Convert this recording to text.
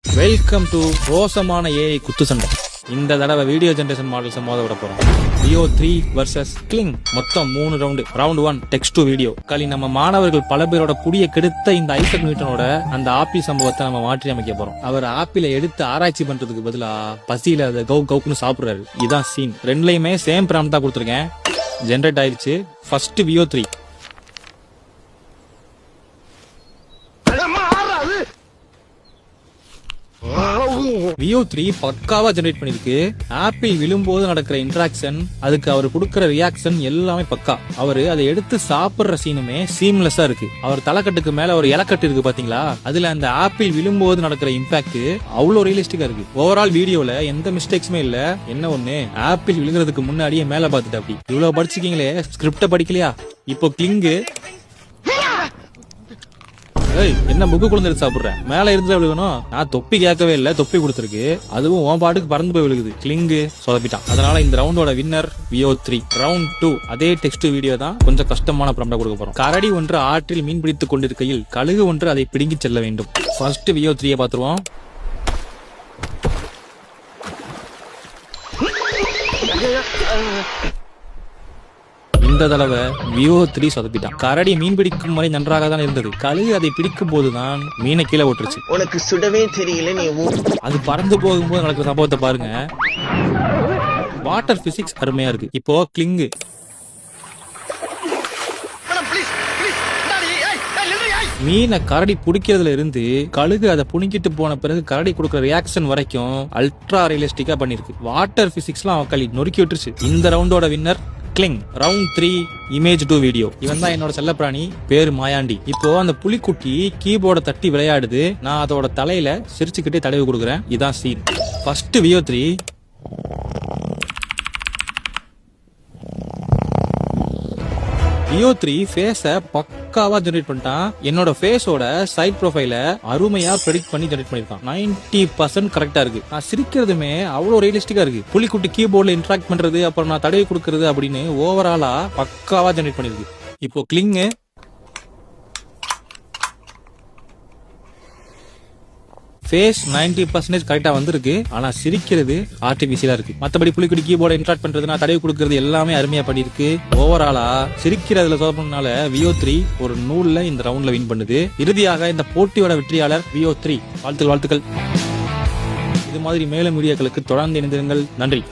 Welcome to ரோசமான AI குத்து சண்டை. இந்த தடவை வீடியோ ஜெனரேஷன் மாடல்ஸ் மோத விட போறோம். வியோ 3 வர்சஸ் கிளிங். மொத்தம் 3 round. Round 1 text to video. களி நம்ம மாணவர்கள் பல பேரோட குடிய கெடுத்த இந்த ஐசக் நியூட்டனோட அந்த ஆப்பிள் சம்பவத்தை நம்ம மாற்றி அமைக்க போறோம். அவர் ஆப்பிளை எடுத்து ஆராய்ச்சி பண்றதுக்கு பதிலா பசியில அதை கவுக்குன்னு சாப்பிடுறாரு. இதான் சீன். ரெண்டுலயுமே சேம் ப்ராம்ப்ட் தான் கொடுத்துருக்கேன். ஜெனரேட் ஆயிடுச்சு. ஃபர்ஸ்ட் வியோ 3. வியோ 3 பக்காவா ஜெனரேட் பண்ணிருக்கு. ஆப்பிள் விழும்போது நடக்கிற இன்டராக்ஷன், அதுக்கு அவர் கொடுக்கிற ரியாக்ஷன் எல்லாமே பக்கா. அவரு அதை எடுத்து சாப்பிடுற சீனுமே சீம்லெஸ்ஸா இருக்கு. அவர் தலைக்கட்டுக்கு மேல ஒரு இலக்கட்டு இருக்கு பாத்தீங்களா, அதுல அந்த ஆப்பிள் விழும்போது நடக்கிற இம்பாக்ட் அவ்வளவு ரியலிஸ்டிக்கா இருக்கு. ஓவரால் வீடியோல எந்த மிஸ்டேக்ஸுமே இல்ல. என்ன ஒண்ணு, ஆப்பிள் விழுகிறதுக்கு முன்னாடியே மேல பாத்துட்டு அப்படி இவ்வளவு படிச்சிருக்கீங்களே, ஸ்கிரிப்ட படிக்கலையா? இப்போ கிளிங்கு என்ன புக்கு குழந்தை சாப்பிடுற, மேல இருந்து விழுகணும். நான் தொப்பி கேட்கவே இல்ல, தொப்பி கொடுத்துருக்கு. அதுவும் உன் பாட்டுக்கு பறந்து போய் விழுகுது. கிளிங்கு சொதப்பிட்டான். அதனால இந்த ரவுண்டோட வின்னர் வியோ 3. ரவுண்ட் 2 அதே டெக்ஸ்ட் வீடியோ தான், கொஞ்சம் கஷ்டமான ப்ராம்ப்டா கொடுக்க போறோம். கரடி ஒன்று ஆற்றில் மீன் பிடித்துக் கொண்டிருக்கையில் கழுகு ஒன்று அதை பிடுங்கி செல்ல வேண்டும். ஃபர்ஸ்ட் வியோ 3 பாத்துருவோம். இந்த தடவை வியோ 3 சொதப்பிட்டான். கரடி மீன் பிடிக்கும் வரை நன்றாக தான் இருந்தது. கழுகு அதை பிடிக்கும் போதுதான் மீனை கீழே ஓட்டுருச்சு. உனக்கு சுடவே தெரியல, நீ அது பறந்து போகும்போது நடக்கிற சம்பவத்தை பாருங்க. வாட்டர் பிசிக்ஸ் அருமையா இருக்கு. இப்போ கிளிங்கு மீனை கரடி பிடிக்கிறதுல இருந்து கழுகு அதை புடிங்கிட்டு போன பிறகு கரடி கொடுக்குற ரியாக்ஷன் வரைக்கும் அல்ட்ரா ரியலிஸ்டிக்கா பண்ணிருக்கு. வாட்டர் பிசிக்ஸ்லாம் அவக்களி நொறுக்கி விட்டுருச்சு. இந்த ரவுண்டோட winner Kling. Round 3 image to video. இவன் தான் என்னோட செல்லப்பிராணி, பேரு மாயாண்டி. இப்போ அந்த புலிக்குட்டி கீபோர்டை தட்டி விளையாடுது. நான் அதோட தலையில சிரிச்சுக்கிட்டே தடவி கொடுக்குறேன். இதான் சீன். ஃபர்ஸ்ட் வியோ 3. வியோ 3 ஃபேஸ பக்காவா ஜெனரேட் பண்ணிட்டான். என்னோட ஃபேஸோட சைட் ப்ரொஃபைல அருமையா ப்ரெடிக்ட் பண்ணி ஜெனரேட் பண்ணிருக்கான். 90% கரெக்டா இருக்கு. நான் சிரிக்கிறதுமே அவ்வளவு ரியலிஸ்டிக்கா இருக்கு. புலிக்குட்டி கீபோர்ட்ல இன்டராக்ட் பண்றது, அப்புறம் நான் தடவி கொடுக்கறது அப்படின்னு ஓவராலா பக்காவா ஜெனரேட் பண்ணிருக்கு. இப்போ கிளிங்கு ஃபேஸ் 90% கரெக்டா வந்திருக்கு. ஆனா சிரிக்கிறது ஆர்டிபிஷியலா இருக்கு. மத்தபடி புலிக்குடி கீபோர்டை இன்டராக்ட் பண்றது, நான் தடவி கொடுக்கறது எல்லாமே அருமையா பண்ணிருக்கு. ஓவராலா சிரிக்கிறதுல சொதப்பினால வியோ 3 ஒரு நூல்ல இந்த ரவுண்ட்ல வின் பண்ணுது. இறுதியாக இந்த போட்டியோட வெற்றியாளர் வியோ 3. வாழ்த்துக்கள். இது மாதிரி மேலும் வீடியோக்களுக்கு தொடர்ந்து இணைந்திருங்கள். நன்றி.